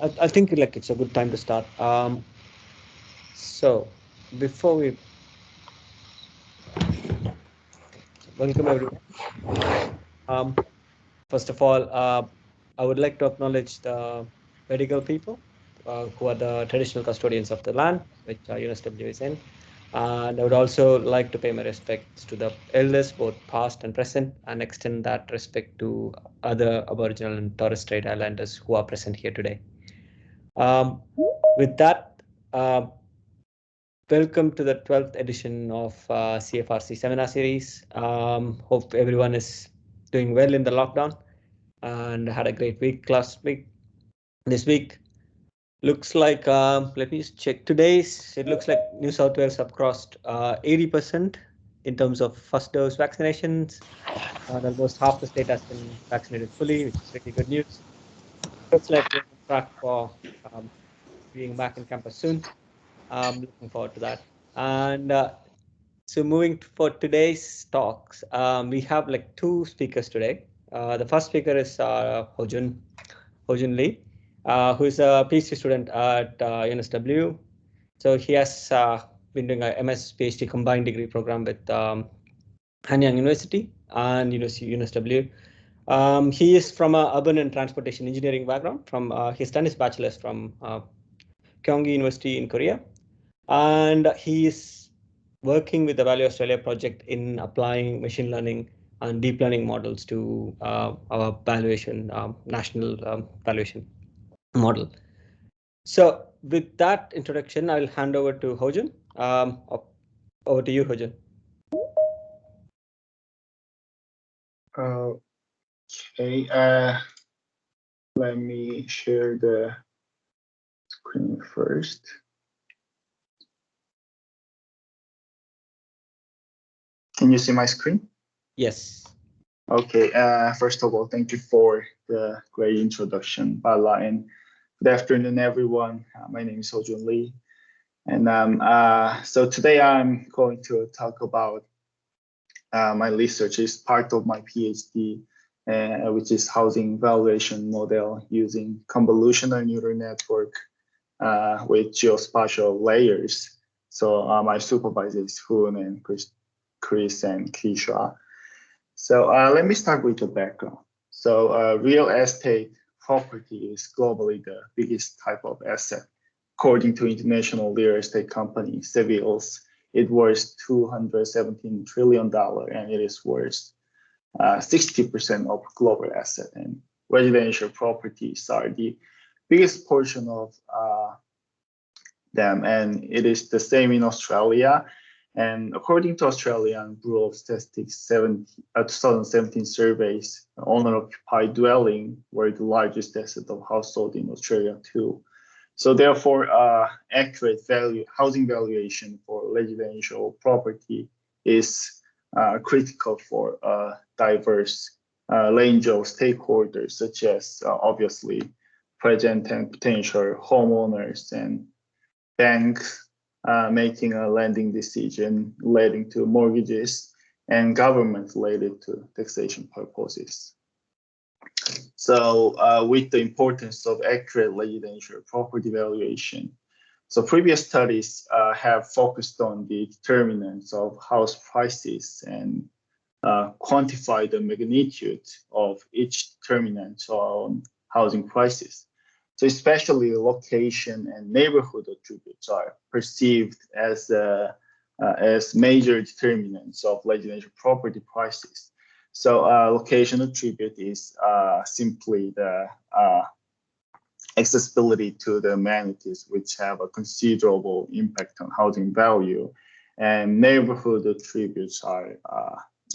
I think like it's a good time to start. So before we welcome everyone. Um, First of all, I would like to acknowledge the medical people who are the traditional custodians of the land, which UNSW is in. And I would also like to pay my respects to the elders, both past and present, and extend that respect to other Aboriginal and Torres Strait Islanders who are present here today. Um, with that, uh, welcome to the 12th edition of CFRC seminar series. Hope everyone is doing well in the lockdown and had a great week last week. This week looks like, let me just check today's, it looks like New South Wales have crossed 80% in terms of first dose vaccinations. And almost half the state has been vaccinated fully, which is really good news. Looks like we're on track for um, being back in campus soon. I'm looking forward to that. And so moving for today's talks, we have like two speakers today. The first speaker is Hojun Lee, who is a PhD student at UNSW. So he has been doing a MS PhD combined degree program with Hanyang University and UNSW. He is from a urban and transportation engineering background. He's done his bachelor's from Kyonggi University in Korea, and he is working with the Value Australia project in applying machine learning and deep learning models to our valuation, national valuation model. So with that introduction, I'll hand over to Hojun. Over to you, Hojun. Okay, let me share the screen first. Can you see my screen? Yes. Okay, first of all, thank you for the great introduction, Bala, and good afternoon, everyone. My name is Hojun Lee, and so today I'm going to talk about my research is part of my PhD, which is housing valuation model using convolutional neural network with geospatial layers. So my supervisor is Hoon and Chris and Kisha. So let me start with the background. So real estate property is globally the biggest type of asset. According to international real estate company Savills, it worth $217 trillion, and it is worth 60% of global asset. And residential properties are the biggest portion of them, and it is the same in Australia. And according to Australian Bureau of Statistics 2017 surveys, owner-occupied dwelling were the largest asset of household in Australia too. So therefore, accurate housing valuation for residential property is critical for a diverse range of stakeholders, such as obviously present and potential homeowners and banks making a lending decision relating to mortgages, and government related to taxation purposes. So with the importance of accurate residential property valuation, so previous studies have focused on the determinants of house prices and quantify the magnitude of each determinant on housing prices. So especially location and neighborhood attributes are perceived as major determinants of residential property prices. So location attribute is simply the accessibility to the amenities, which have a considerable impact on housing value. And neighborhood attributes are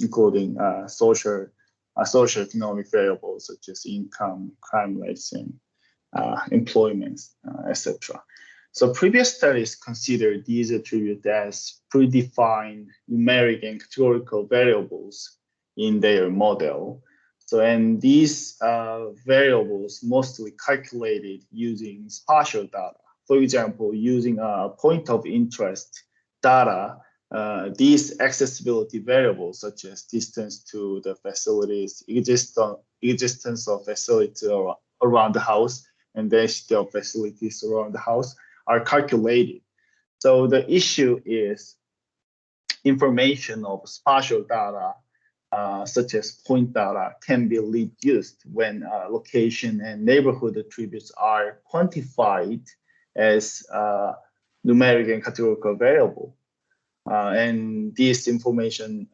including socioeconomic variables such as income, crime rates, and employment, etc. So previous studies consider these attributes as predefined numeric and categorical variables in their model. So, and these variables mostly calculated using spatial data. For example, using a point of interest data, these accessibility variables such as distance to the facilities, existence of facilities around the house, and density of facilities around the house are calculated. So the issue is information of spatial data, such as point data, can be reduced when location and neighborhood attributes are quantified as numeric and categorical variable. And this information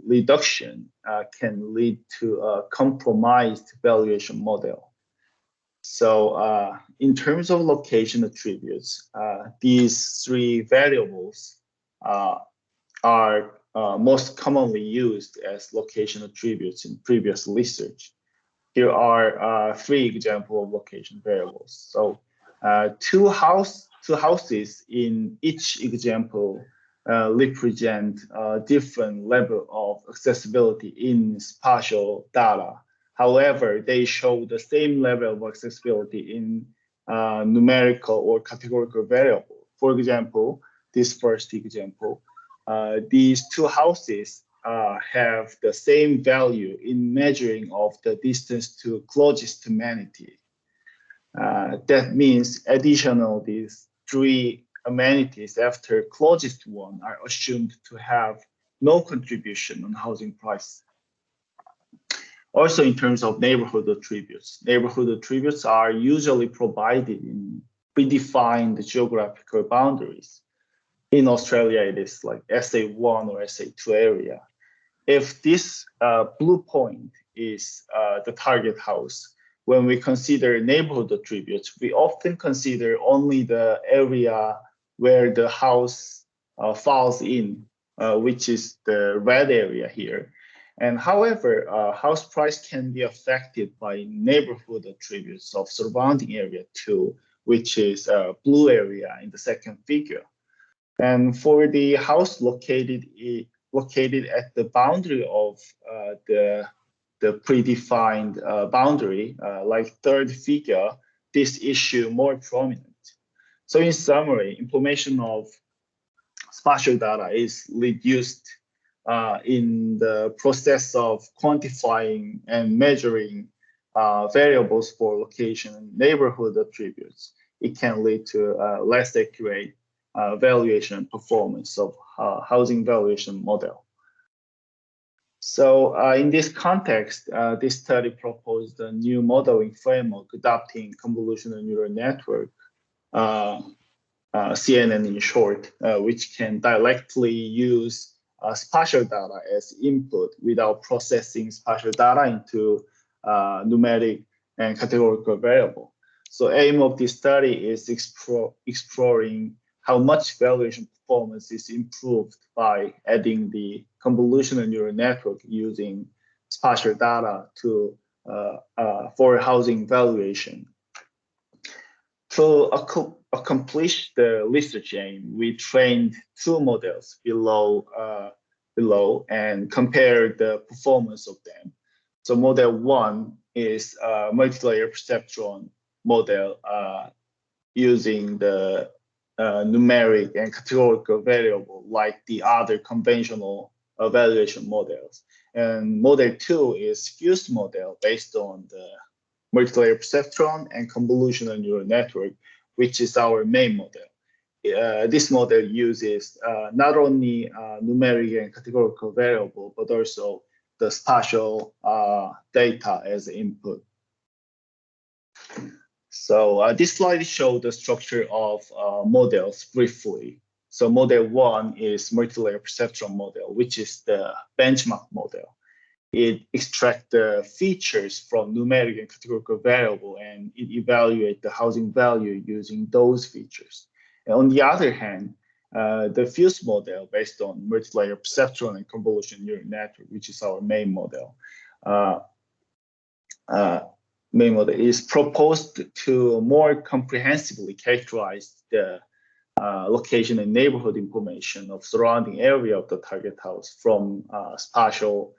reduction can lead to a compromised valuation model. So in terms of location attributes, these three variables are most commonly used as location attributes in previous research. Here are three examples of location variables. So two houses in each example represent a different level of accessibility in spatial data. However, they show the same level of accessibility in numerical or categorical variable. For example, this first example, these two houses have the same value in measuring of the distance to closest amenity. That means additional these three amenities after closest one are assumed to have no contribution on housing price. Also, in terms of neighborhood attributes are usually provided in predefined geographical boundaries. In Australia, it is like SA1 or SA2 area. If this blue point is the target house, when we consider neighborhood attributes, we often consider only the area where the house falls in, which is the red area here. And however, house price can be affected by neighborhood attributes of surrounding area too, which is blue area in the second figure. And for the house located at the boundary of the predefined boundary, like third figure, this issue more prominent. So in summary, information of spatial data is reduced in the process of quantifying and measuring variables for location and neighborhood attributes. It can lead to less accurate valuation and performance of housing valuation model. So in this context, this study proposed a new modeling framework adopting convolutional neural network, CNN in short, which can directly use spatial data as input without processing spatial data into numeric and categorical variable. So aim of this study is exploring how much valuation performance is improved by adding the convolutional neural network using spatial data to for housing valuation. To accomplish the research aim, we trained two models below and compared the performance of them. So model one is a multi-layer perceptron model using the numeric and categorical variable like the other conventional evaluation models. And model two is fused model based on the multi-layer perceptron and convolutional neural network, which is our main model. This model uses not only numeric and categorical variable, but also the spatial data as input. So this slide shows the structure of models briefly. So model one is multi-layer perceptron model, which is the benchmark model. It extracts the features from numeric and categorical variable, and it evaluates the housing value using those features. And on the other hand, the fused model based on multi-layer perceptron and convolutional neural network, which is our main model, is proposed to more comprehensively characterize the location and neighborhood information of surrounding area of the target house from spatial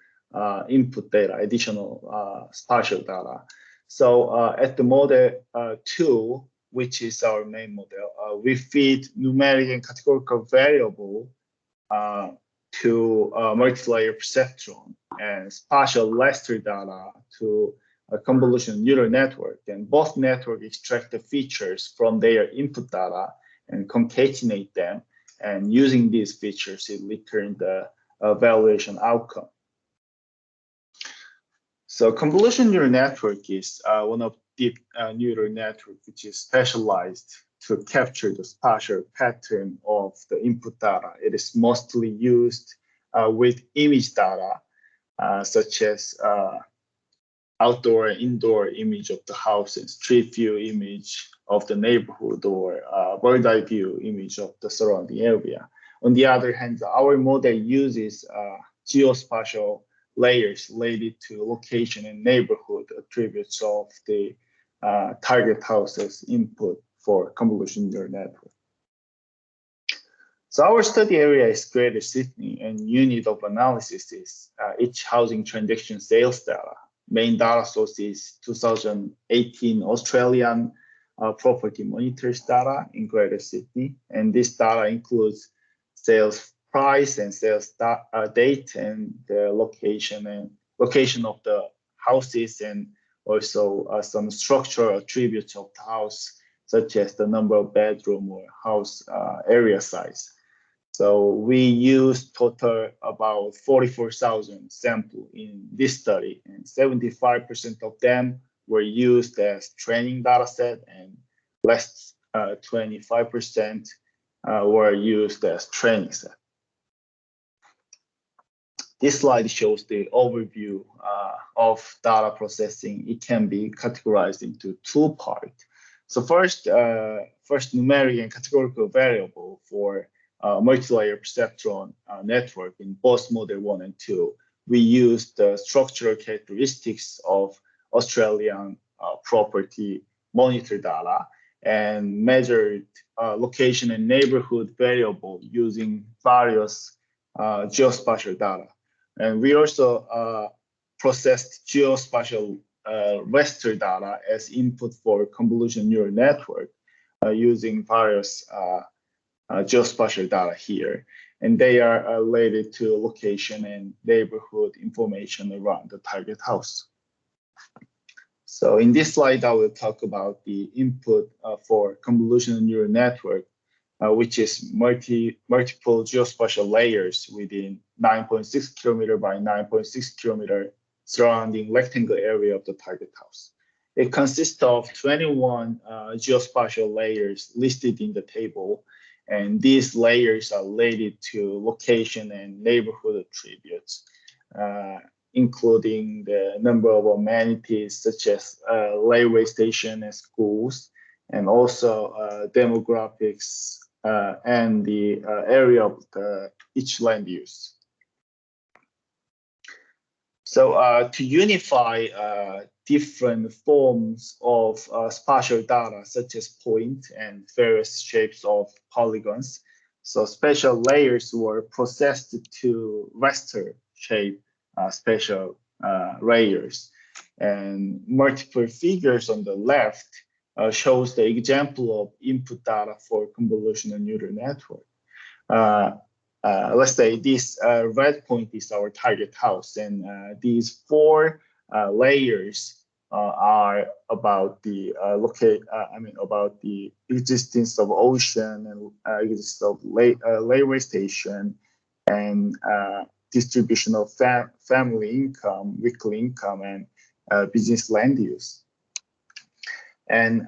input data, additional spatial data. So at the model two, which is our main model, we feed numeric and categorical variable to multi-layer perceptron and spatial raster data to a convolutional neural network, and both networks extract the features from their input data and concatenate them, and using these features, it returns the evaluation outcome. So convolutional neural network is one of deep neural network which is specialized to capture the spatial pattern of the input data. It is mostly used with image data, such as outdoor and indoor image of the house and street view image of the neighborhood, or bird eye view image of the surrounding area. On the other hand, our model uses geospatial layers related to location and neighborhood attributes of the target house's input for convolutional neural network. So our study area is Greater Sydney, and unit of analysis is each housing transaction sales data. Main data source is 2018 Australian property monitors data in Greater Sydney, and this data includes sales price and sales date and the location of the houses, and also some structural attributes of the house, such as the number of bedroom or house area size. So we used total about 44,000 samples in this study, and 75% of them were used as training data set, and less 25% were used as training set. This slide shows the overview of data processing. It can be categorized into two parts. So first numeric and categorical variable for multi-layer perceptron network in both model 1 and 2. We used the structural characteristics of Australian property monitor data and measured location and neighborhood variable using various geospatial data. And we also processed geospatial raster data as input for convolutional neural network using various geospatial data here. And they are related to location and neighborhood information around the target house. So in this slide, I will talk about the input for convolutional neural network, which is multiple geospatial layers within 9.6 kilometer by 9.6 kilometer surrounding rectangle area of the target house. It consists of 21 geospatial layers listed in the table, and these layers are related to location and neighborhood attributes, including the number of amenities such as railway station and schools, and also demographics and the area of each land use. So to unify different forms of spatial data, such as point and various shapes of polygons, so special layers were processed to raster shape spatial layers. And multiple figures on the left shows the example of input data for convolutional neural network. Let's say this red point is our target house, and these four layers are about the about the existence of ocean and existence of railway station, and distribution of family income, weekly income, and business land use. And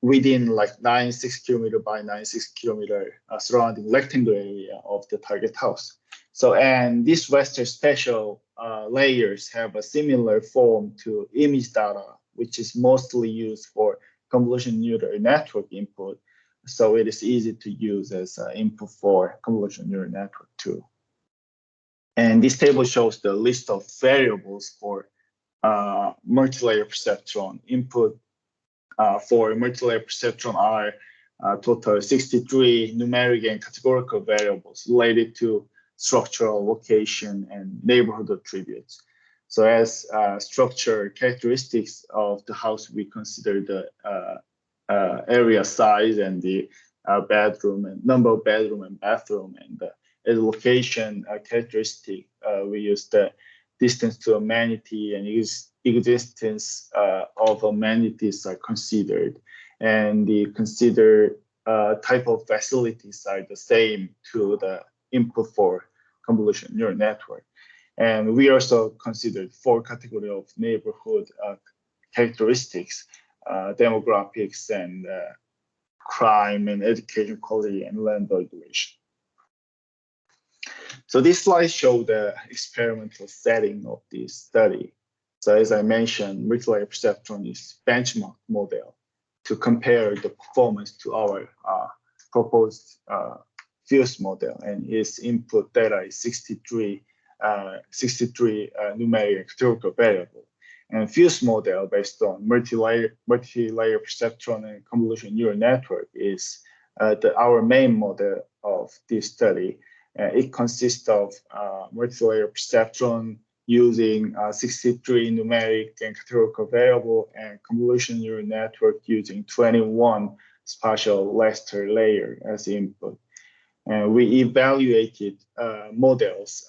within like 9.6 kilometer by 9.6 kilometer surrounding rectangle area of the target house. So, and these raster spatial layers have a similar form to image data, which is mostly used for convolutional neural network input. So it is easy to use as input for convolutional neural network too. And this table shows the list of variables for multi-layer perceptron input. For multi-layer perceptron are total 63 numeric and categorical variables related to structural, location, and neighborhood attributes. So as structure characteristics of the house, we consider the area size and the bedroom and number of bedroom and bathroom, and as location characteristic, we use the distance to amenity and existence of amenities are considered, and the considered type of facilities are the same to the input for convolutional neural network. And we also considered 4 categories of neighborhood characteristics, demographics, and crime and education quality and land valuation. So this slide shows the experimental setting of this study. So as I mentioned, multilayer perceptron is benchmark model to compare the performance to our proposed Fuse model, and its input data is 63 numeric categorical variable. And Fuse model based on multi-layer perceptron and convolutional neural network is our main model of this study. It consists of multi-layer perceptron using 63 numeric and categorical variable, and convolutional neural network using 21 spatial raster layer as input. And we evaluated models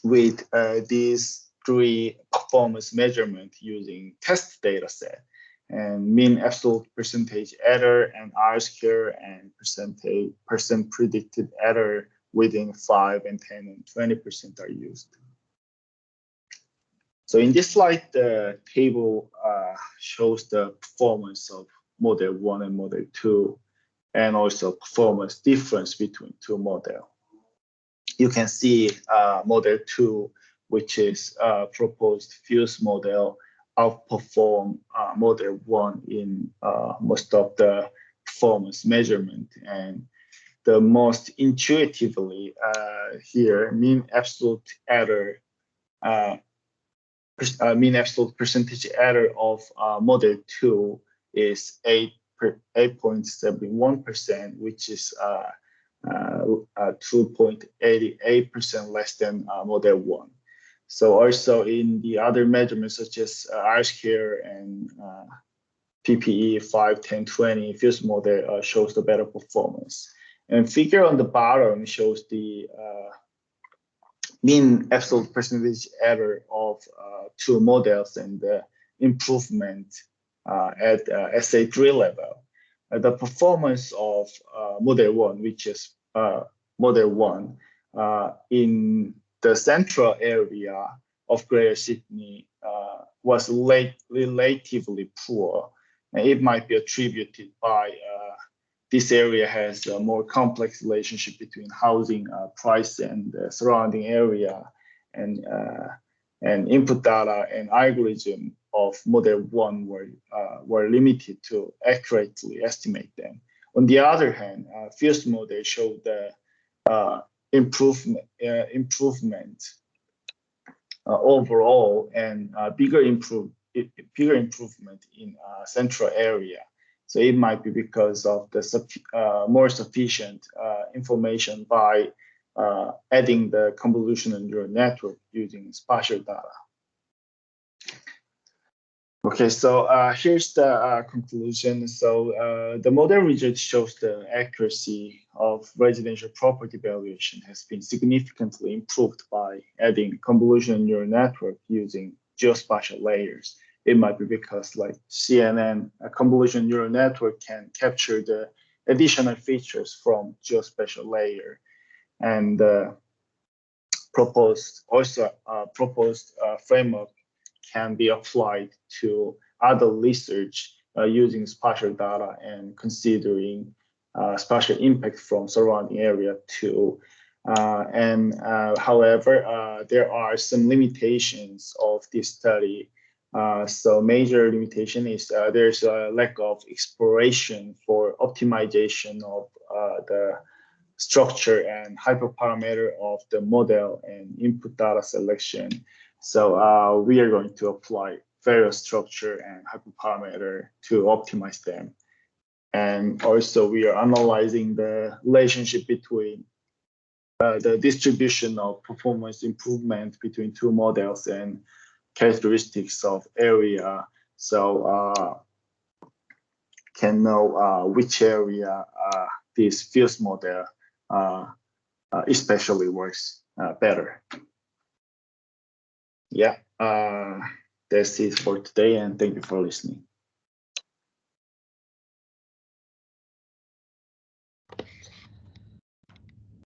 with these 3 performance measurements using test data set, and mean absolute percentage error and R-square and percent predicted error within 5 and 10 and 20% are used. So in this slide, the table shows the performance of model 1 and model 2, and also performance difference between 2 models. You can see model 2, which is proposed Fuse model, outperform model 1 in most of the performance measurement. And the most intuitively here, mean absolute error, mean absolute percentage error of model 2 is 8.71%, which is 2.88% less than model 1. So also in the other measurements such as R-square and PPE 5, 10, 20, Fuse model shows the better performance. And figure on the bottom shows the mean absolute percentage error of 2 models and the improvement at SA3 level. The performance of model 1, which is model 1, in the central area of Greater Sydney was relatively poor. And it might be attributed by this area has a more complex relationship between housing price and the surrounding area, and input data and algorithm of model 1 were limited to accurately estimate them. On the other hand, Fuse model showed the improvement overall, and bigger improvement in central area. So it might be because of the more sufficient information by adding the convolutional neural network using spatial data. Okay, so here's the conclusion. So the model result shows the accuracy of residential property valuation has been significantly improved by adding convolutional neural network using geospatial layers. It might be because like CNN, a convolutional neural network can capture the additional features from geospatial layer, and proposed framework can be applied to other research using spatial data and considering spatial impact from surrounding area too. However, there are some limitations of this study. So major limitation is there's a lack of exploration for optimization of the structure and hyperparameter of the model and input data selection. So we are going to apply various structure and hyperparameter to optimize them. And also we are analyzing the relationship between the distribution of performance improvement between 2 models and characteristics of area, so can know which area this Fuse model especially works better. Yeah, that's it for today, and thank you for listening.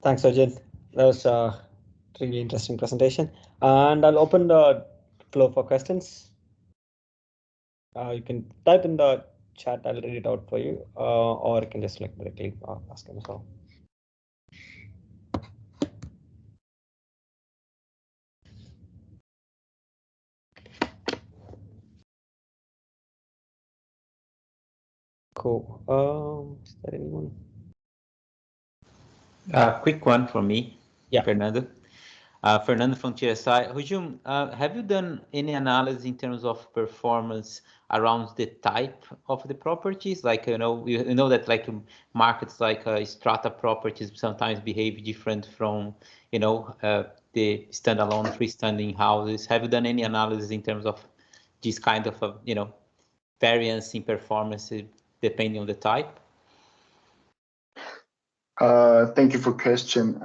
Thanks, Arjun. That was a really interesting presentation. And I'll open the floor for questions. You can type in the chat, I'll read it out for you, or you can just like directly ask him as well. Cool. Is there anyone? Quick one for me, Yeah. Fernando. Fernando from TSI. Hujum, have you done any analysis in terms of performance around the type of the properties? Like, you know that like markets like strata properties sometimes behave different from, the standalone freestanding houses. Have you done any analysis in terms of this kind of, variance in performance depending on the type? Thank you for question.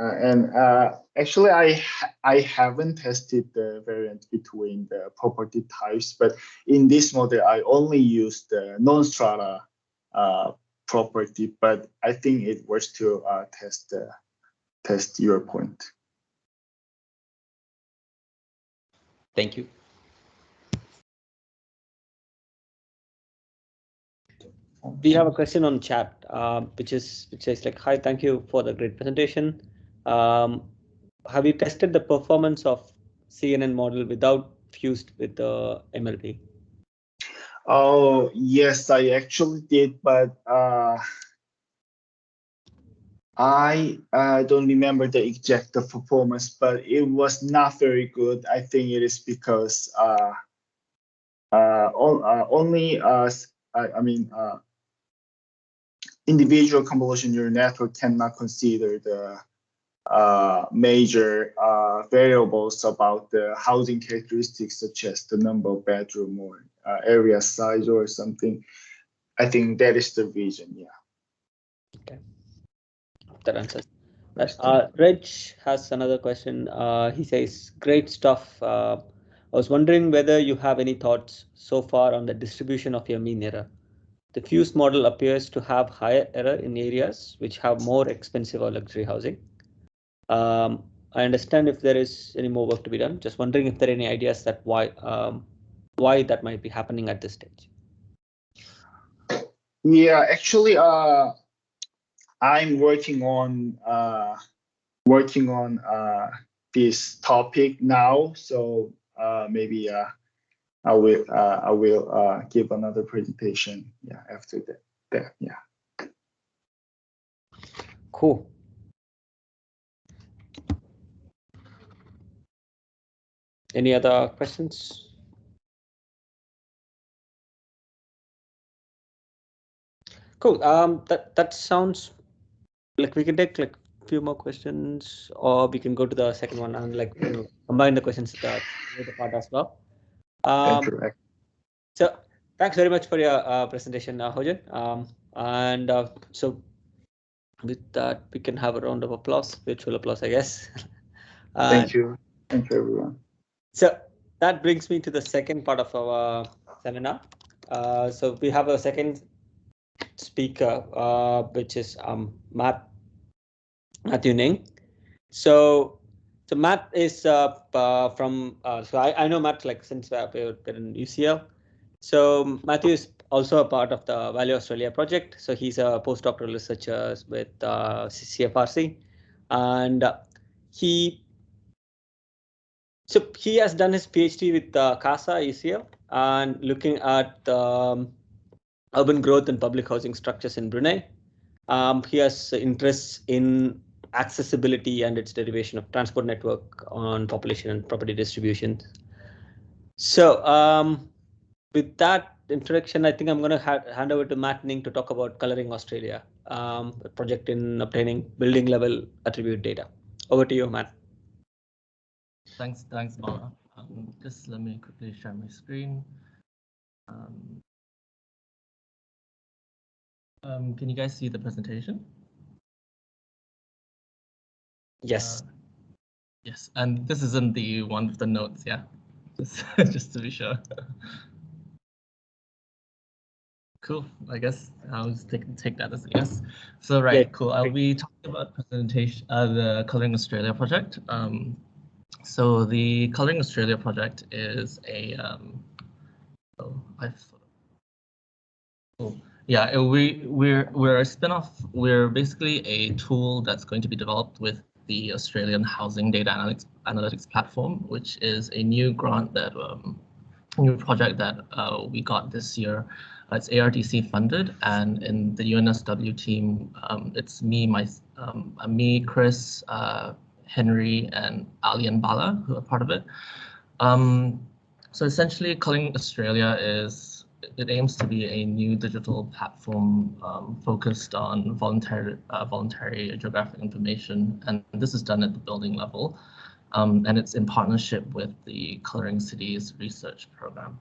Actually, I haven't tested the variance between the property types, but in this model, I only use the non-strata property. But I think it works to test your point. Thank you. We have a question on chat, which says like, "Hi, thank you for the great presentation. Have you tested the performance of CNN model without fused with the MLP?" Oh yes, I actually did, but I don't remember the exact performance, but it was not very good. I think it is because only individual convolution neural network cannot consider the major variables about the housing characteristics, such as the number of bedroom or area size or something. I think that is the reason. Yeah. Okay. That answers. Reg has another question. He says, "Great stuff. I was wondering whether you have any thoughts so far on the distribution of your mean error. The fused model appears to have higher error in areas which have more expensive or luxury housing. I understand if there is any more work to be done. Just wondering if there are any ideas that why that might be happening at this stage." Yeah, actually, I'm working on this topic now. So maybe I will give another presentation. Yeah, after that. Yeah. Cool. Any other questions? Cool. That sounds like we can take like a few more questions, or we can go to the second one and like combine the questions with the part as well. Thank you. So thanks very much for your presentation, Hojan. And so with that, we can have a round of applause, virtual applause, I guess. Thank you. Thank you, everyone. So that brings me to the second part of our seminar. So we have a second speaker, which is Matthew Ning. So Matt is from. So I know Matt like since we're in UCL. So Matthew is also a part of the Value Australia project. So he's a postdoctoral researcher with CFRC, and he has done his PhD with CASA UCL and looking at urban growth and public housing structures in Brunei. He has interests in accessibility and its derivation of transport network on population and property distribution. So with that introduction, I think I'm going to hand over to Matt Ning to talk about Coloring Australia, a project in obtaining building level attribute data. Over to you, Matt. Thanks, Bala. Just let me quickly share my screen. Can you guys see the presentation? Yes. Yes, and this isn't the one with the notes, yeah? just to be sure. Cool. I guess I'll just take that as a yes. So right, Yeah, cool. I'll great. be talking about presentation the Colouring Australia project. So the Colouring Australia project is a yeah, we're a spin-off. We're basically a tool that's going to be developed with the Australian Housing Data Analytics Platform, which is a new grant that new project that we got this year. It's ARDC funded, and in the UNSW team, it's me, Chris, Henry, and Ali and Bala who are part of it. So essentially, Colouring Australia it aims to be a new digital platform focused on voluntary geographic information, and this is done at the building level, and it's in partnership with the Colouring Cities research program.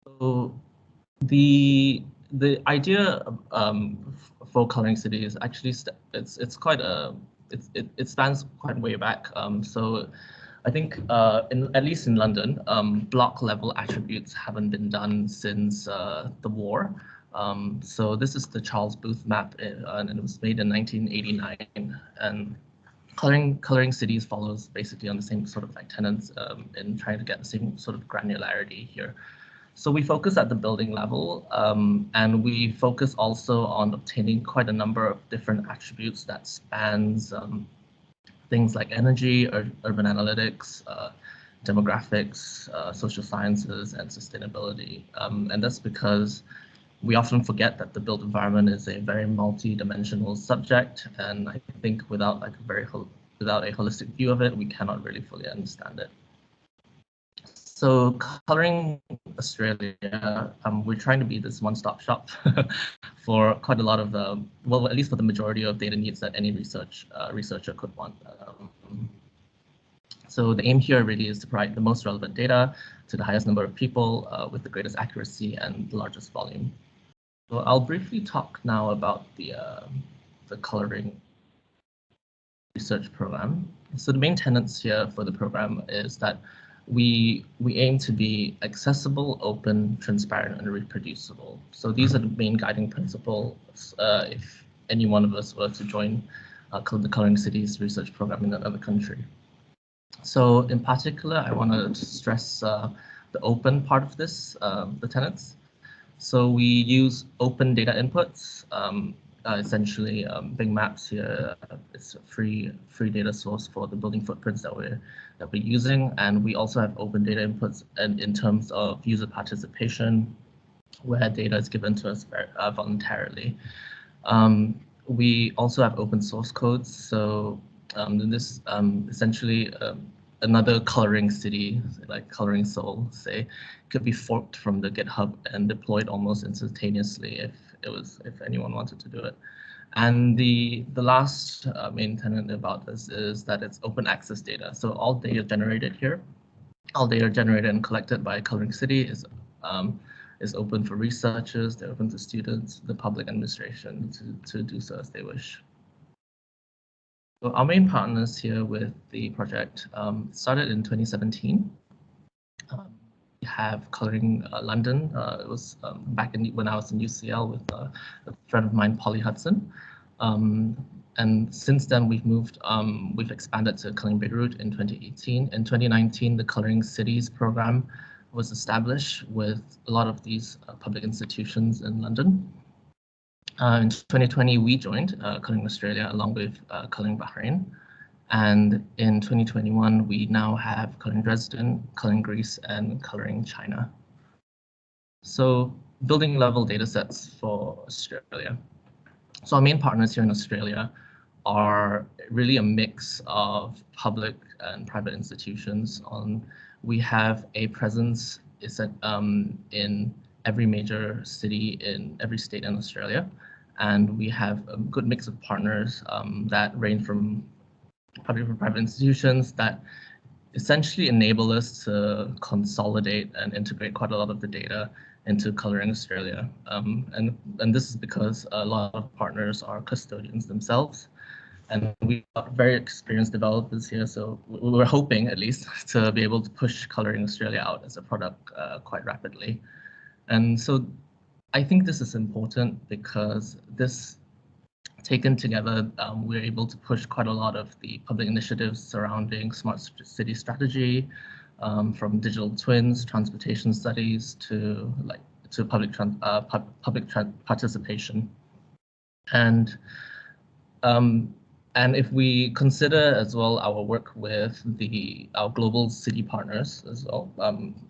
So the idea for Colouring Cities actually it spans quite way back. So I think at least in London, block level attributes haven't been done since the war. So this is the Charles Booth map, and it was made in 1989. And coloring cities follows basically on the same sort of like tenets in trying to get the same sort of granularity here. So we focus at the building level, and we focus also on obtaining quite a number of different attributes that spans things like energy, urban analytics, demographics, social sciences, and sustainability. And that's because we often forget that the built environment is a very multi-dimensional subject, and I think without without a holistic view of it, we cannot really fully understand it. So Colouring Australia, we're trying to be this one-stop shop for quite a lot of well, at least for the majority of data needs that any researcher could want. So the aim here really is to provide the most relevant data to the highest number of people with the greatest accuracy and the largest volume. So I'll briefly talk now about the Colouring research program. So the main tenets here for the program is that we aim to be accessible, open, transparent, and reproducible. So these are the main guiding principles if any one of us were to join the Colouring Cities research program in another country. So in particular, I want to stress the open part of this, the tenets. So we use open data inputs. Essentially, Big Maps here is a free data source for the building footprints that we're using, and we also have open data inputs and in terms of user participation, where data is given to us voluntarily. We also have open source codes. So this essentially another coloring city, like Colouring Seoul, say, could be forked from the GitHub and deployed almost instantaneously if anyone wanted to do it. And the last main tenet about this is that it's open access data. So all data generated here, all data generated and collected by Colouring City is open for researchers, they're open to students, the public administration to do so as they wish. So our main partners here with the project started in 2017. We have Colouring London. It was back when I was in UCL with a friend of mine, Polly Hudson. And since then, we've expanded to Colouring Beirut in 2018. In 2019, the Colouring Cities program was established with a lot of these public institutions in London. In 2020, we joined Colouring Australia along with Colouring Bahrain. And in 2021, we now have Colouring Dresden, Colouring Greece, and Colouring China. So building level data sets for Australia. So our main partners here in Australia are really a mix of public and private institutions. We have a presence in every major city in every state in Australia. And we have a good mix of partners that range from public and private institutions that essentially enable us to consolidate and integrate quite a lot of the data into Colouring Australia. And this is because a lot of partners are custodians themselves. And we've got very experienced developers here, so we're hoping at least to be able to push Colouring Australia out as a product quite rapidly. And so I think this is important because this, taken together, we're able to push quite a lot of the public initiatives surrounding smart city strategy, from digital twins, transportation studies, to public participation. And if we consider as well our work with our global city partners as well,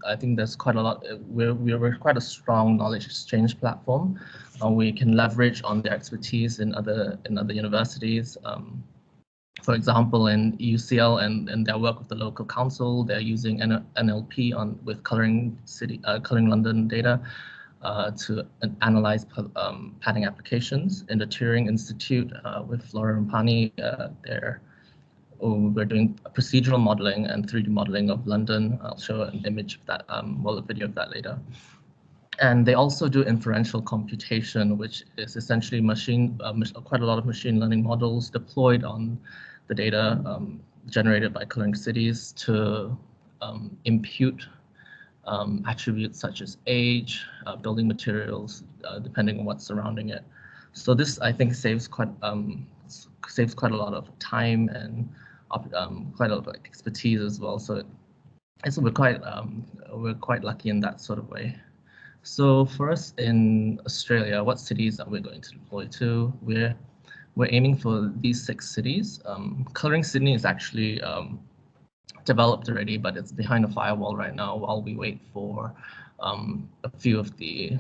I think there's quite a lot. We're quite a strong knowledge exchange platform. We can leverage on their expertise in other universities. For example, in UCL and their work with the local council, they're using NLP with Colouring London data to analyze planning applications. In the Turing Institute with Flora and Pani, we're doing procedural modeling and 3D modeling of London. I'll show an image of that, a video of that later. And they also do inferential computation, which is essentially quite a lot of machine learning models deployed on the data generated by Colouring Cities to impute attributes such as age, building materials, depending on what's surrounding it. So this, I think, saves quite a lot of time and quite a lot of expertise as well. So we're quite lucky in that sort of way. So for us in Australia, what cities are we going to deploy to? We're aiming for these 6 cities. Colouring Sydney is actually developed already, but it's behind a firewall right now while we wait for a few of the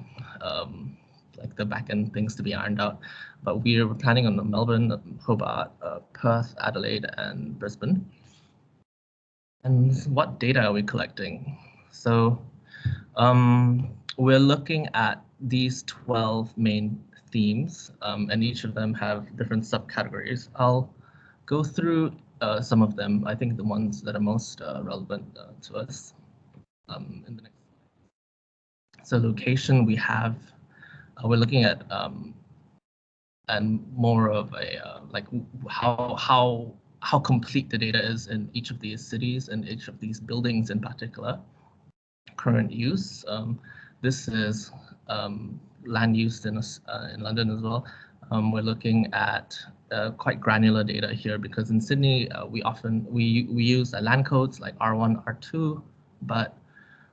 the back-end things to be ironed out. But we're planning on Melbourne, Hobart, Perth, Adelaide, and Brisbane. And what data are we collecting? So we're looking at these 12 main themes, and each of them have different subcategories. I'll go through some of them. I think the ones that are most relevant to us in the next slide. So location, we're looking at and more of a how complete the data is in each of these cities and each of these buildings in particular. Current use. This is land use in London as well. We're looking at quite granular data here because in Sydney we use land codes like R1, R2, but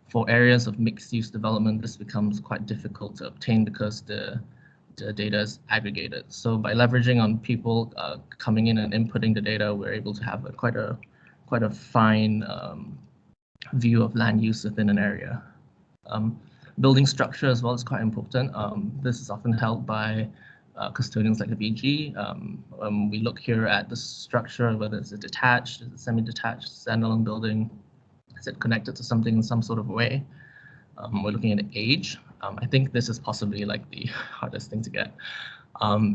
for areas of mixed-use development, this becomes quite difficult to obtain because the data is aggregated. So by leveraging on people coming in and inputting the data, we're able to have quite a fine view of land use within an area. Building structure as well is quite important. This is often held by custodians like the BG. We look here at the structure, whether it's a detached, is it semi-detached, standalone building, is it connected to something in some sort of way? We're looking at age. I think this is possibly like the hardest thing to get.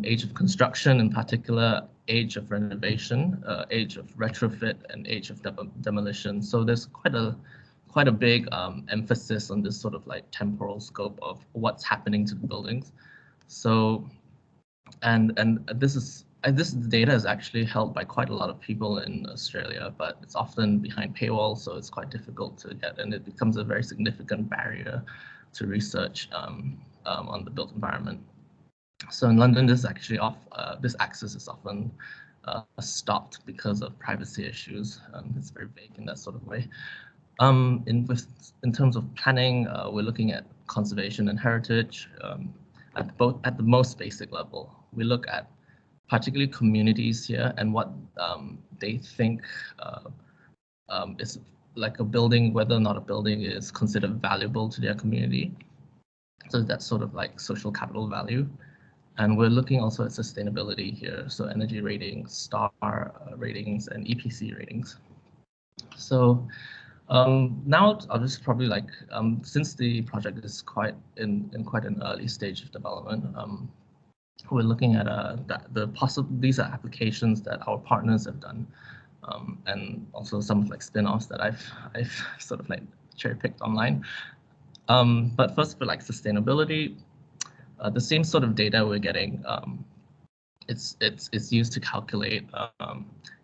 Age of construction, in particular, age of renovation, age of retrofit, and age of demolition. So there's quite a big emphasis on this sort of like temporal scope of what's happening to the buildings. So, and this data is actually held by quite a lot of people in Australia, but it's often behind paywall, so it's quite difficult to get, and it becomes a very significant barrier to research on the built environment. So in London, this access is often stopped because of privacy issues. It's very vague in that sort of way. In terms of planning, we're looking at conservation and heritage at the most basic level. We look at particularly communities here and what they think is like a building, whether or not a building is considered valuable to their community. So that's sort of like social capital value. And we're looking also at sustainability here, so energy ratings, star ratings, and EPC ratings. So now I'll just probably since the project is quite in quite an early stage of development, we're looking at these are applications that our partners have done, and also some like spin-offs that I've sort of like cherry-picked online. But first, for like sustainability, the same sort of data we're getting it's used to calculate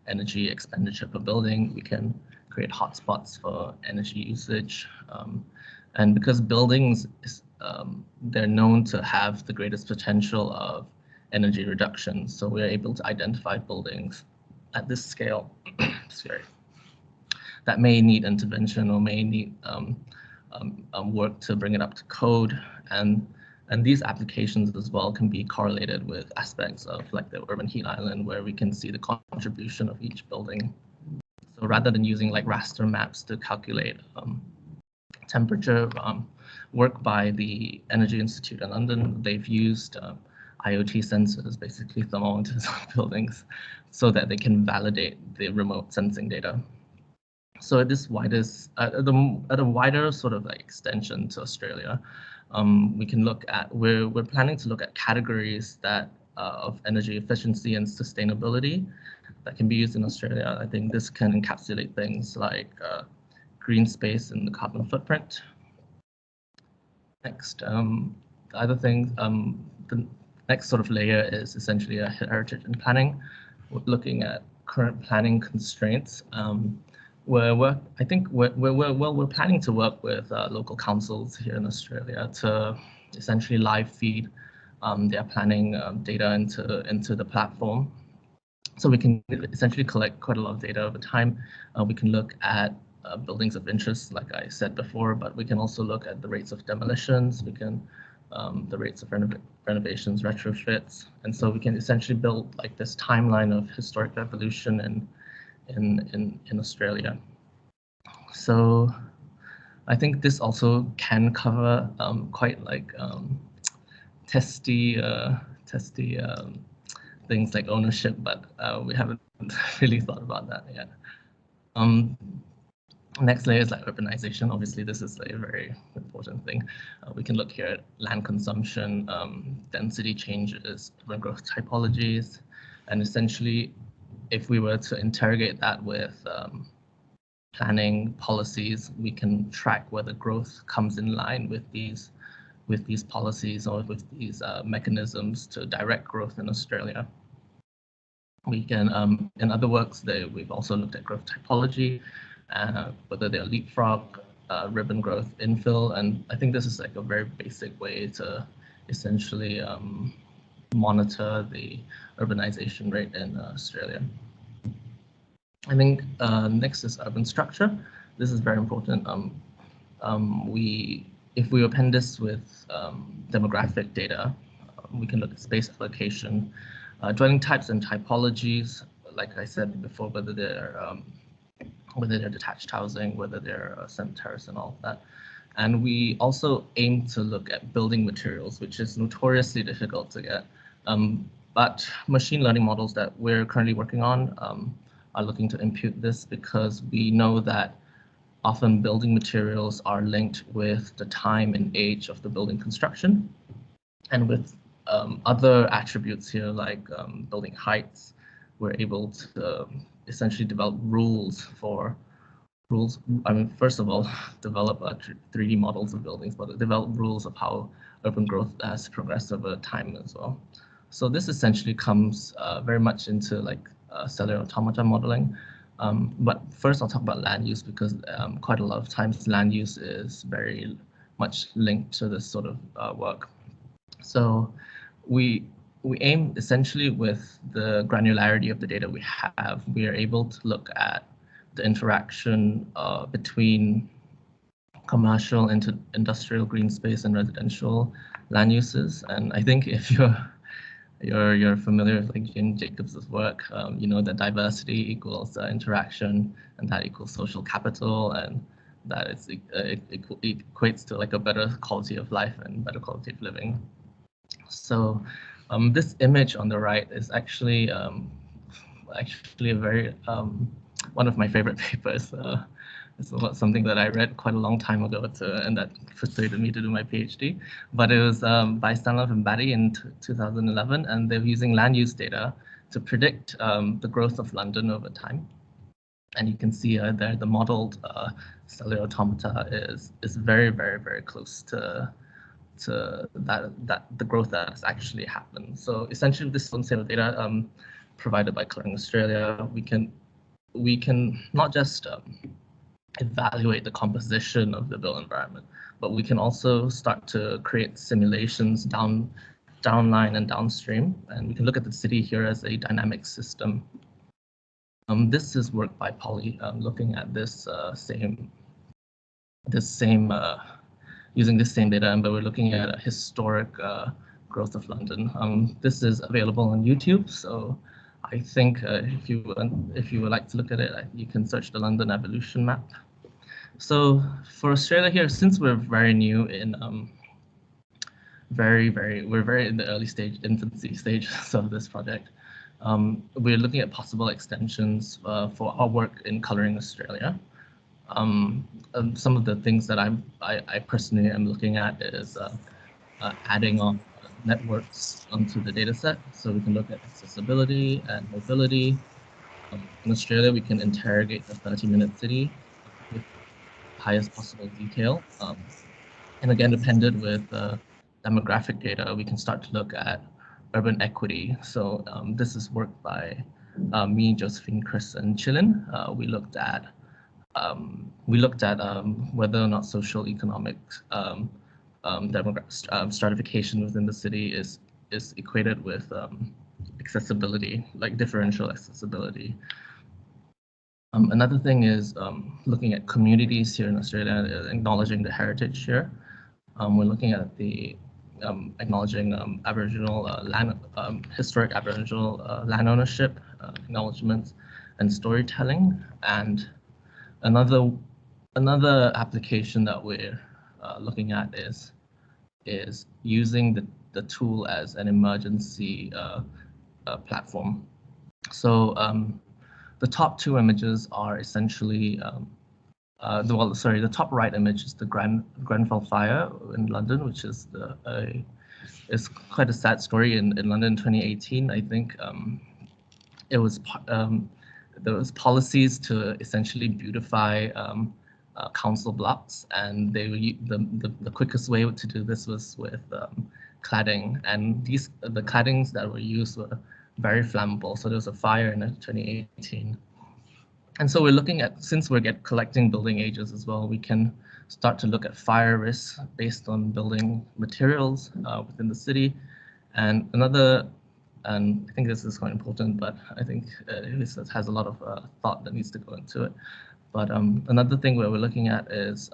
energy expenditure per building. We can create hotspots for energy usage, and because buildings they're known to have the greatest potential of energy reduction, so we're able to identify buildings at this scale, sorry, that may need intervention or may need work to bring it up to code, and these applications as well can be correlated with aspects of like the urban heat island, where we can see the contribution of each building. So rather than using like raster maps to calculate temperature, work by the Energy Institute in London, they've used IoT sensors, basically thermometers on buildings, so that they can validate the remote sensing data. So at this widest, at a wider sort of like extension to Australia, we can look at, we're planning to look at categories that of energy efficiency and sustainability that can be used in Australia. I think this can encapsulate things like green space and the carbon footprint. Next, the other thing, the next sort of layer is essentially a heritage and planning. We're looking at current planning constraints. I think we're planning to work with local councils here in Australia to essentially live feed their planning data into the platform. So we can essentially collect quite a lot of data over time. We can look at buildings of interest, like I said before, but we can also look at the rates of demolitions. We can the rates of renovations, retrofits, and so we can essentially build like this timeline of historic evolution in Australia. So I think this also can cover quite like testy things like ownership, but we haven't really thought about that yet. Next layer is like urbanization. Obviously, this is a very important thing. We can look here at land consumption, density changes, urban growth typologies, and essentially, if we were to interrogate that with planning policies, we can track whether growth comes in line with these policies or with these mechanisms to direct growth in Australia. We can, in other works, we've also looked at growth typology, whether they're leapfrog, ribbon growth, infill, and I think this is like a very basic way to essentially monitor the urbanization rate in Australia. I think next is urban structure. This is very important. If we append this with demographic data, we can look at space allocation, dwelling types and typologies, like I said before, whether they're detached housing, whether they're semi-terrace and all of that. And we also aim to look at building materials, which is notoriously difficult to get. But machine learning models that we're currently working on are looking to impute this, because we know that often building materials are linked with the time and age of the building construction, and with other attributes here like building heights, we're able to essentially develop rules. I mean, first of all, develop 3D models of buildings, but develop rules of how urban growth has progressed over time as well. So this essentially comes very much into like cellular automata modeling. But first I'll talk about land use, because quite a lot of times land use is very much linked to this sort of work. So we aim essentially with the granularity of the data we have, we are able to look at the interaction between commercial, industrial, green space, and residential land uses. And I think if you're familiar with like Jim Jacobs's work, you know that diversity equals interaction, and that equals social capital, and that it equates to like a better quality of life and better quality of living. So this image on the right is actually a very one of my favorite papers. It's something that I read quite a long time ago, and that persuaded me to do my PhD. But it was by Stanley and Batty in 2011, and they're using land use data to predict the growth of London over time. And you can see there the modeled cellular automata is very, very, very close to the growth that has actually happened. So essentially, this is one set of data provided by Colouring Australia. We can not just evaluate the composition of the built environment, but we can also start to create simulations downline and downstream, and we can look at the city here as a dynamic system. This is work by Polly, looking at this using this same data, but we're looking at a historic growth of London. This is available on YouTube, so I think if you would like to look at it, you can search the London evolution map. So for Australia here, since we're very new in we're very in the early infancy stage of this project, we're looking at possible extensions for our work in Colouring Australia. Some of the things that I personally am looking at is adding on networks onto the data set, so we can look at accessibility and mobility. In Australia, we can interrogate the 30-minute city with highest possible detail. And again, dependent with demographic data, we can start to look at urban equity. So this is work by me, Josephine, Chris, and Chilin. We looked at whether or not social economic stratification within the city is equated with accessibility, like differential accessibility. Another thing is looking at communities here in Australia, acknowledging the heritage here. We're looking at the acknowledging Aboriginal historic Aboriginal land ownership, acknowledgements, and storytelling. And another application that we're looking at is using the tool as an emergency platform. So the top two images are essentially the top right image is the Grenfell fire in London, which is is quite a sad story in London in 2018. I think it was there was policies to essentially beautify council blocks, and the quickest way to do this was with cladding, and the claddings that were used were very flammable. So there was a fire in 2018. And so we're looking at, since we're collecting building ages as well, we can start to look at fire risks based on building materials within the city. And I think this is quite important, but I think this has a lot of thought that needs to go into it. But another thing where we're looking at is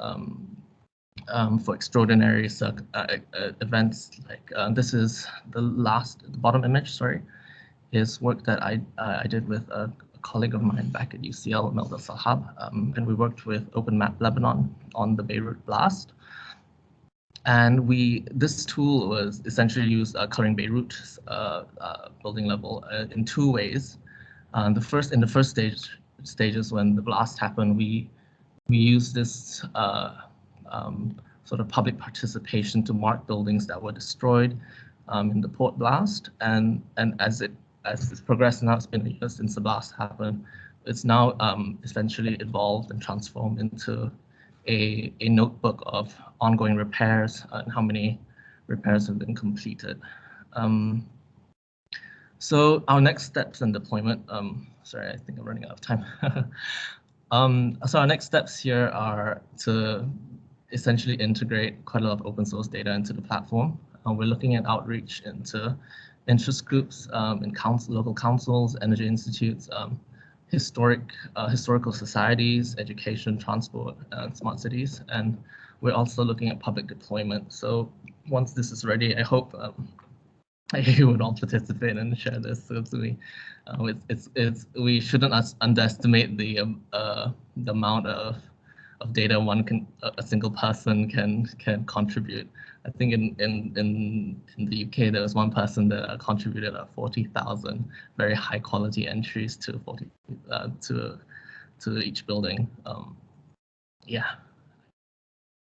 for extraordinary events, like this is the bottom image, sorry, is work that I did with a colleague of mine back at UCL, Melda Sahab, and we worked with OpenMap Lebanon on the Beirut blast. And this tool was essentially used coloring Beirut building level in two ways. In the first stages when the blast happened, we used this sort of public participation to mark buildings that were destroyed in the port blast, and as it's progressed, now it's been a year since the blast happened, it's now essentially evolved and transformed into a notebook of ongoing repairs and how many repairs have been completed. So our next steps in deployment, sorry, I think I'm running out of time. So our next steps here are to essentially integrate quite a lot of open source data into the platform. We're looking at outreach into interest groups in local councils, energy institutes, historical societies, education, transport, and smart cities. And we're also looking at public deployment. So once this is ready, I hope you would all participate and share this. So we shouldn't underestimate the amount of data a single person can contribute. I think in the UK there was one person that contributed 40,000 very high quality entries to each building. Yeah.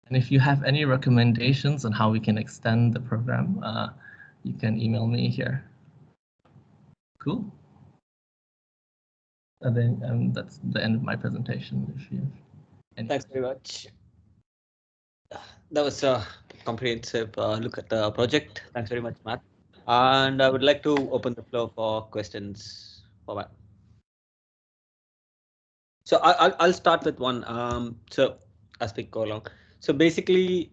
And if you have any recommendations on how we can extend the program, you can email me here. Cool. And then that's the end of my presentation. If you have any Thanks very much. That was comprehensive look at the project. Thanks very much, Matt. And I would like to open the floor for questions for Matt. So I'll start with one. So as we go along, so basically,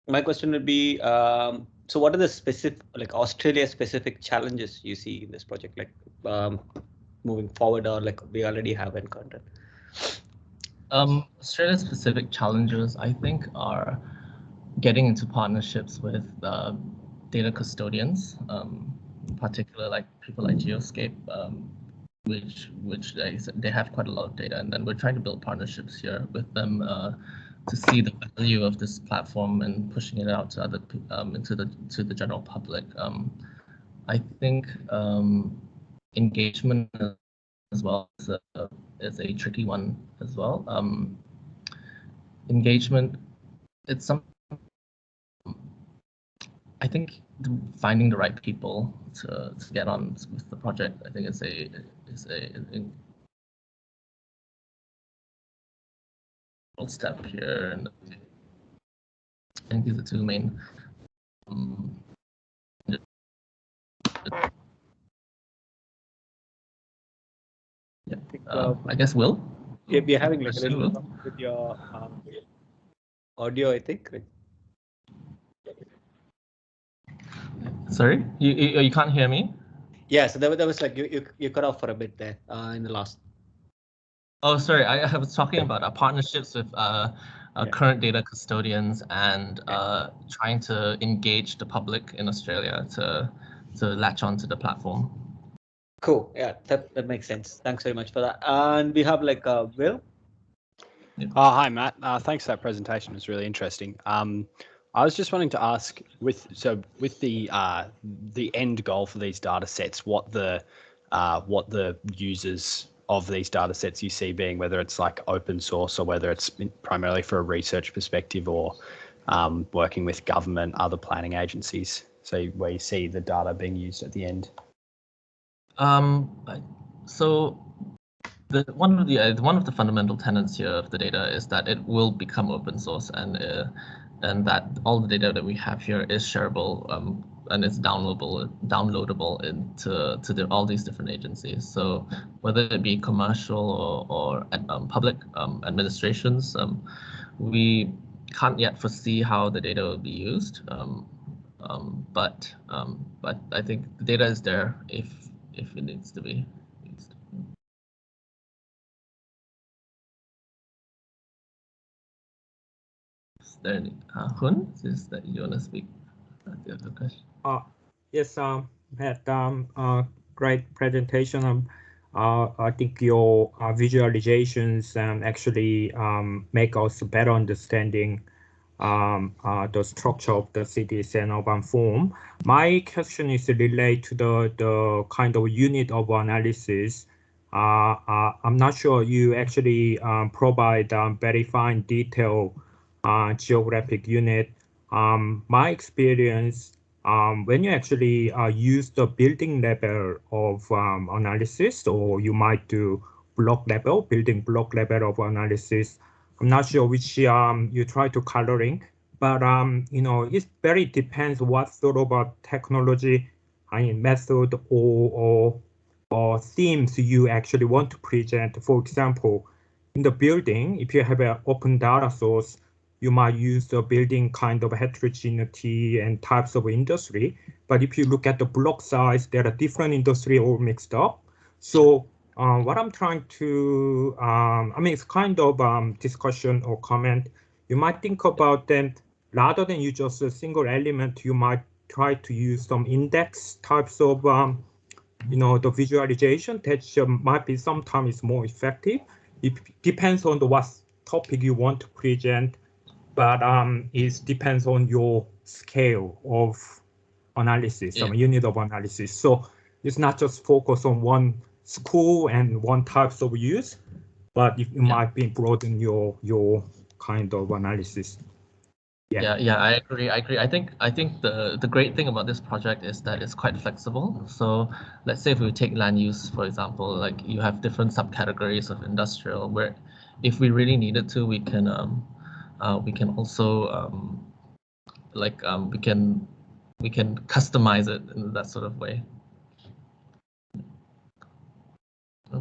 my question would be, so what are the specific, like Australia specific challenges you see in this project, like moving forward, or like we already have encountered? Australia specific challenges, I think, are getting into partnerships with data custodians, in particular like people like Geoscape, which they have quite a lot of data, and then we're trying to build partnerships here with them to see the value of this platform and pushing it out to other to the general public. I think engagement as well is a tricky one as well. Engagement, it's some. I think finding the right people to get on with the project, I think is a step here, and I think these are two main. Yeah, I guess Will. Yeah, we're having like a little problem with your audio, I think. Sorry, you can't hear me? Yeah, so that was like you cut off for a bit there in the last. Oh, sorry, I was talking about our partnerships with current data custodians and trying to engage the public in Australia to latch onto the platform. Cool. Yeah, that makes sense. Thanks very much for that. And we have like Will. Oh, hi, Matt. Thanks for that presentation. It was really interesting. I was just wanting to ask, with the end goal for these data sets, what the users of these data sets you see being, whether it's like open source or whether it's primarily for a research perspective or working with government, other planning agencies. So where you see the data being used at the end. So one of the fundamental tenets here of the data is that it will become open source, and that all the data that we have here is shareable and it's downloadable into all these different agencies. So whether it be commercial or public administrations, we can't yet foresee how the data will be used. But I think the data is there if it needs to be used. Is there any, Hun, is that you want to speak? The other question. Yes, had great presentation. I think your visualizations actually make us better understanding the structure of the cities and urban form. My question is related to the kind of unit of analysis. I'm not sure you actually provide very fine detail geographic unit. My experience, when you actually use the building level of analysis, or you might do building block level of analysis, I'm not sure which you try to coloring, but it very depends what sort of technology, method or themes you actually want to present. For example, in the building, if you have an open data source, you might use the building kind of heterogeneity and types of industry. But if you look at the block size, there are different industry all mixed up. So what I'm trying to, it's kind of discussion or comment. You might think about them rather than use just a single element. You might try to use some index types of, the visualization that might be sometimes more effective. It depends on what topic you want to present, but it depends on your scale of analysis, some unit of analysis. So it's not just focus on one school and one types of use, but it might be broaden your kind of analysis. Yeah, I agree. I think the great thing about this project is that it's quite flexible. So let's say if we take land use, for example, like you have different subcategories of industrial where if we really needed to, we can also like we can customize it in that sort of way.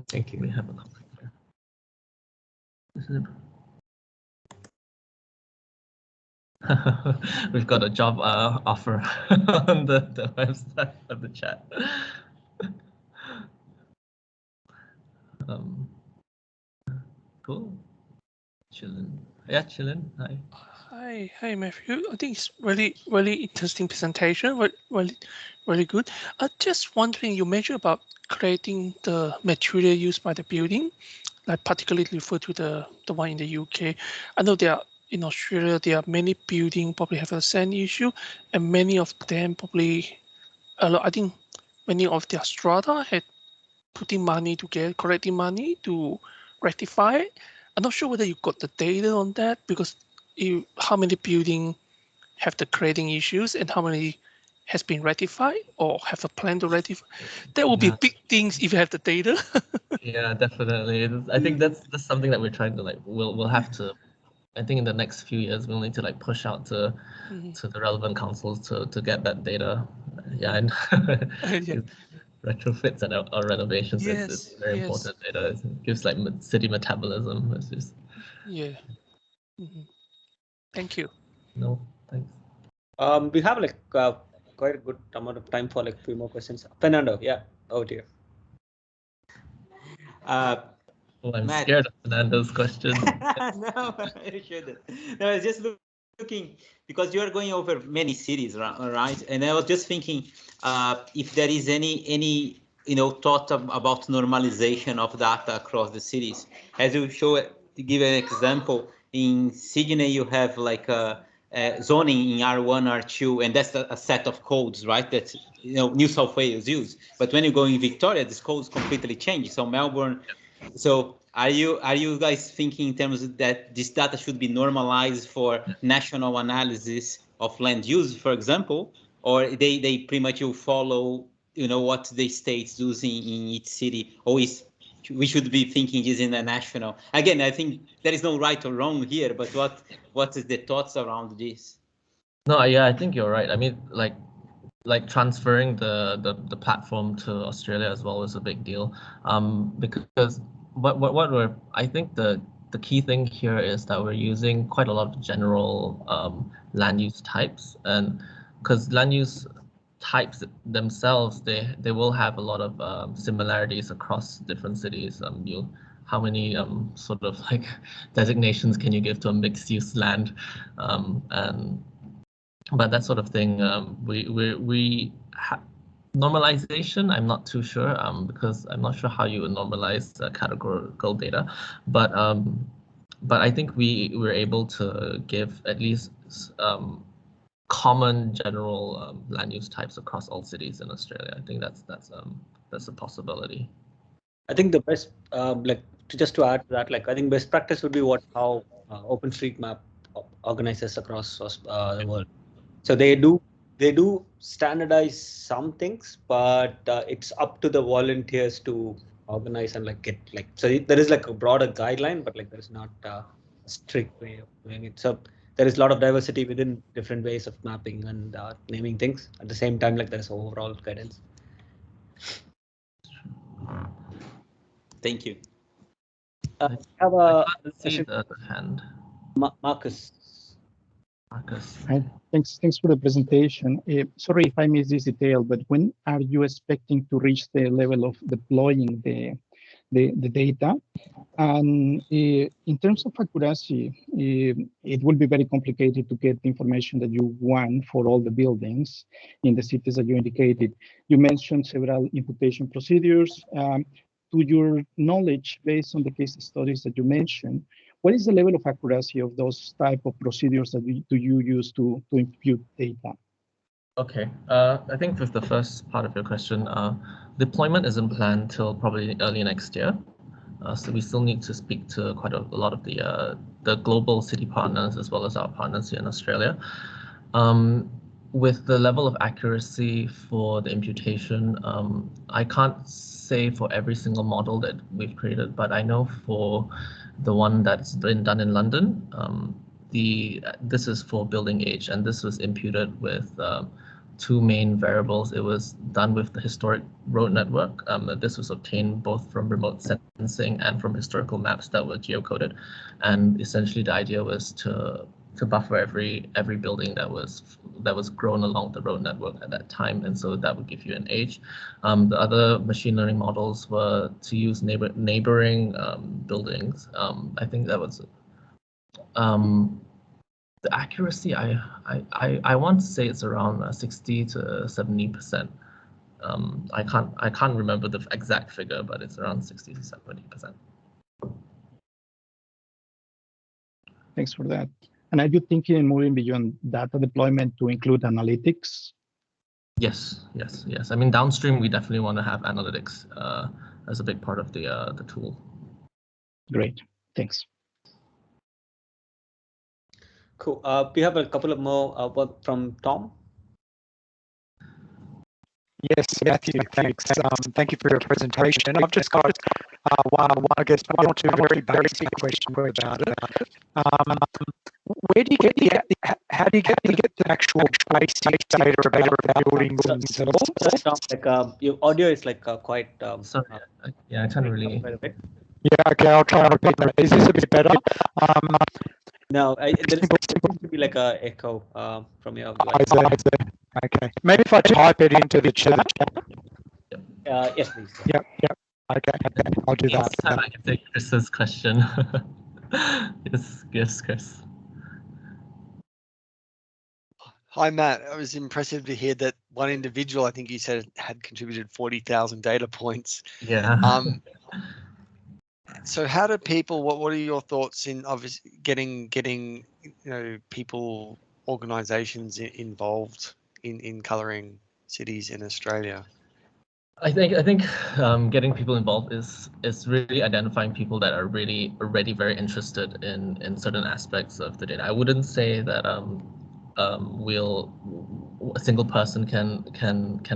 Thank you. We have a comment here. We've got a job offer on the website of the chat. Cool. Chillin. Yeah, Chillin. Hi. Hi, Matthew. I think it's really interesting presentation. Really good. I'm just wondering, you mentioned about creating the material used by the building, like particularly refer to the one in the UK. I know there are in Australia there are many buildings probably have the same issue, and many of them probably, I think many of their strata had putting money to get collecting money to rectify it. I'm not sure whether you got the data on that because how many buildings have the creating issues and how many has been rectified or have a plan to rectify. That would be big things if you have the data. Yeah, definitely. I think that's something that we're trying to like. We'll have to. I think in the next few years we'll need to like push out to the relevant councils to get that data. Yeah, and Yeah. retrofits and or renovations. Yes, It's very yes. important data. It gives like city metabolism. It's just Yeah. Thank you. no thanks. We have like quite a good amount of time for like few more questions. Fernando, yeah, over to you. Oh, I'm Matt. scared of Fernando's question. No, you shouldn't. No, I was just looking because you are going over many cities, right? And I was just thinking if there is any thought about normalization of data across the cities. As you show, to give an example, in Sydney you have like a zoning in R1, R2, and that's a set of codes, right? That New South Wales use. But when you go in Victoria, this codes completely change. So Melbourne. So are you guys thinking in terms of that this data should be normalized for national analysis of land use, for example, or they pretty much will follow what the states using in each city, or we should be thinking is in a national? Again, I think there is no right or wrong here, but what is the thoughts around this? No, yeah, I think you're right. I mean, like transferring the platform to Australia as well is a big deal. Because what we're I think the key thing here is that we're using quite a lot of general land use types, and because land use types themselves they will have a lot of similarities across different cities. How many sort of like designations can you give to a mixed use land, but that sort of thing, normalization, I'm not too sure, because I'm not sure how you would normalize categorical data, but I think we're able to give at least common general land use types across all cities in Australia. I think that's a possibility. I think the best, just to add to that, I think best practice would be how OpenStreetMap organizes across the world. So they do standardize some things, but it's up to the volunteers to organize and get so there is a broader guideline, but there is not a strict way of doing it. So there is a lot of diversity within different ways of mapping and naming things. At the same time, there is overall guidance. Thank you. I have a see the hand. Marcus. Hi, thanks for the presentation. Sorry if I missed this detail, but when are you expecting to reach the level of deploying the data? And in terms of accuracy, it will be very complicated to get the information that you want for all the buildings in the cities that you indicated. You mentioned several imputation procedures. To your knowledge, based on the case studies that you mentioned, what is the level of accuracy of those type of procedures that you use to impute data? Okay, I think with the first part of your question, deployment isn't planned till probably early next year. So we still need to speak to quite a lot of the global city partners as well as our partners here in Australia. With the level of accuracy for the imputation, I can't say for every single model that we've created, but I know for the one that's been done in London, this is for building age, and this was imputed with two main variables. It was done with the historic road network. This was obtained both from remote sensing and from historical maps that were geocoded, and essentially the idea was to buffer every building that was grown along the road network at that time, and so that would give you an age. The other machine learning models were to use neighboring buildings. I think that was the accuracy. I want to say it's around 60 to 70%. I can't remember the exact figure, but it's around 60 to 70%. Thanks for that. And are you thinking in moving beyond data deployment to include analytics? Yes. I mean, downstream, we definitely want to have analytics as a big part of the tool. Great, thanks. Cool. We have a couple of more from Tom. Yes, Matthew, thanks. Thank you for your presentation. I've just got one or two very basic questions about it. Where do you get how do you get the actual basic data about the buildings themselves? Like your audio is like quite. Sorry, yeah, I can't really. Yeah, okay, I'll try and repeat that. Is this a bit better? No, there seems to be like a echo from your. Okay, maybe if I type it into the chat. Yes, please. Yep. Okay, I'll do that. I can take Chris's question. Yes, Chris. Hi, Matt. It was impressive to hear that one individual, I think you said, had contributed 40,000 data points. Yeah. So how do people, what are your thoughts in obviously getting people, organizations involved in colouring cities in Australia? I think getting people involved is really identifying people that are really already very interested in certain aspects of the data. I wouldn't say that a single person can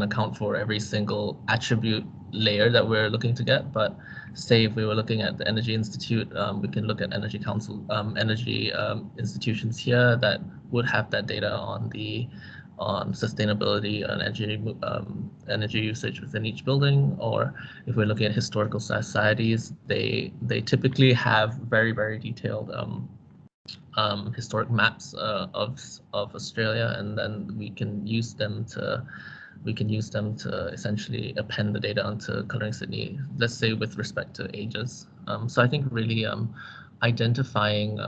account for every single attribute layer that we're looking to get, but say if we were looking at the Energy Institute, we can look at energy council, energy institutions here that would have that data on sustainability and energy usage within each building. Or if we're looking at historical societies, they typically have very, very detailed historic maps of Australia, and then we can use them to essentially append the data onto Colouring Sydney, let's say with respect to ages. So I think really identifying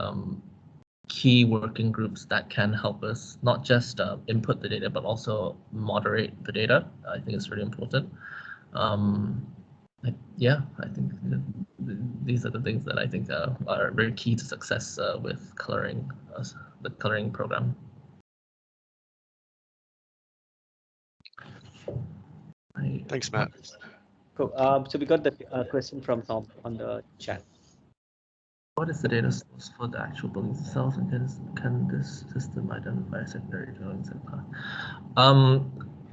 key working groups that can help us not just input the data, but also moderate the data, I think is really important. I think these are the things that I think are very key to success with colouring, the colouring program. Thanks, Matt. Cool. So we got the question from Tom on the chat. What is the data source for the actual buildings itself, and can this system identify secondary dwellings?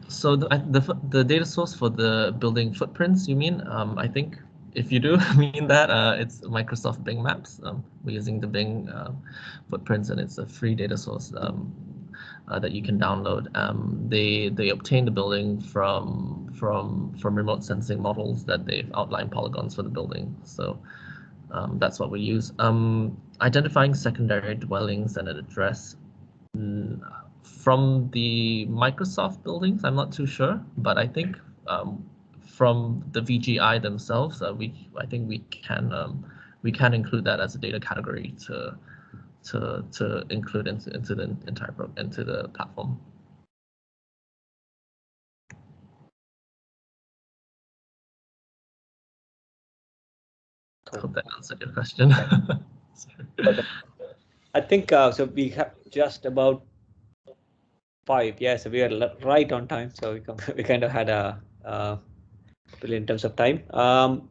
So the data source for the building footprints, you mean? I think if you do mean that, it's Microsoft Bing Maps. We're using the Bing footprints, and it's a free data source that you can download. They obtain the building from remote sensing models that they've outlined polygons for the building. So that's what we use. Identifying secondary dwellings and an address from the Microsoft buildings, I'm not too sure, but I think from the VGI themselves, I think we can include that as a data category to include into the entire into the platform. I hope that answered your question. I think so. We have just about 5. Yeah, so we are right on time. So we kind of had a brilliant in terms of time.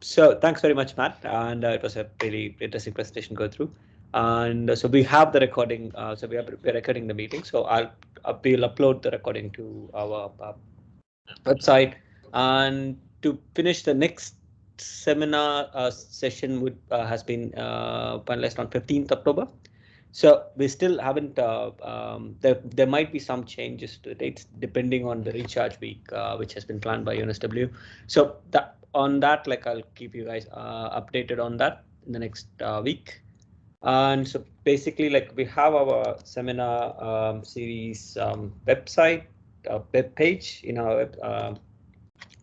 So thanks very much, Matt, and it was a really interesting presentation to go through. And so we have the recording. So we're recording the meeting. So we'll upload the recording to our website. And to finish, the next seminar session has been finalized on 15th October. So we still haven't. There might be some changes to the dates depending on the recharge week, which has been planned by UNSW. So on that, like I'll keep you guys updated on that in the next week. And so basically, like we have our seminar series website, web page in our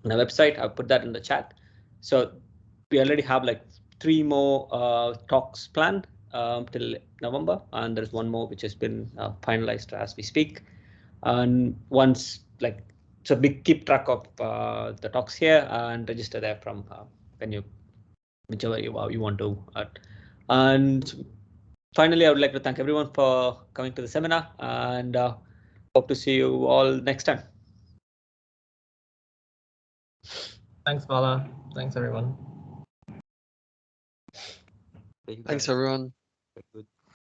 website. I'll put that in the chat. So we already have like 3 more talks planned till November, and there's one more which has been finalized as we speak. And once like, so we keep track of the talks here and register there from whichever you want to. And finally, I would like to thank everyone for coming to the seminar, and hope to see you all next time. Thanks, Bala. Thanks, everyone. Thanks, everyone. Very good.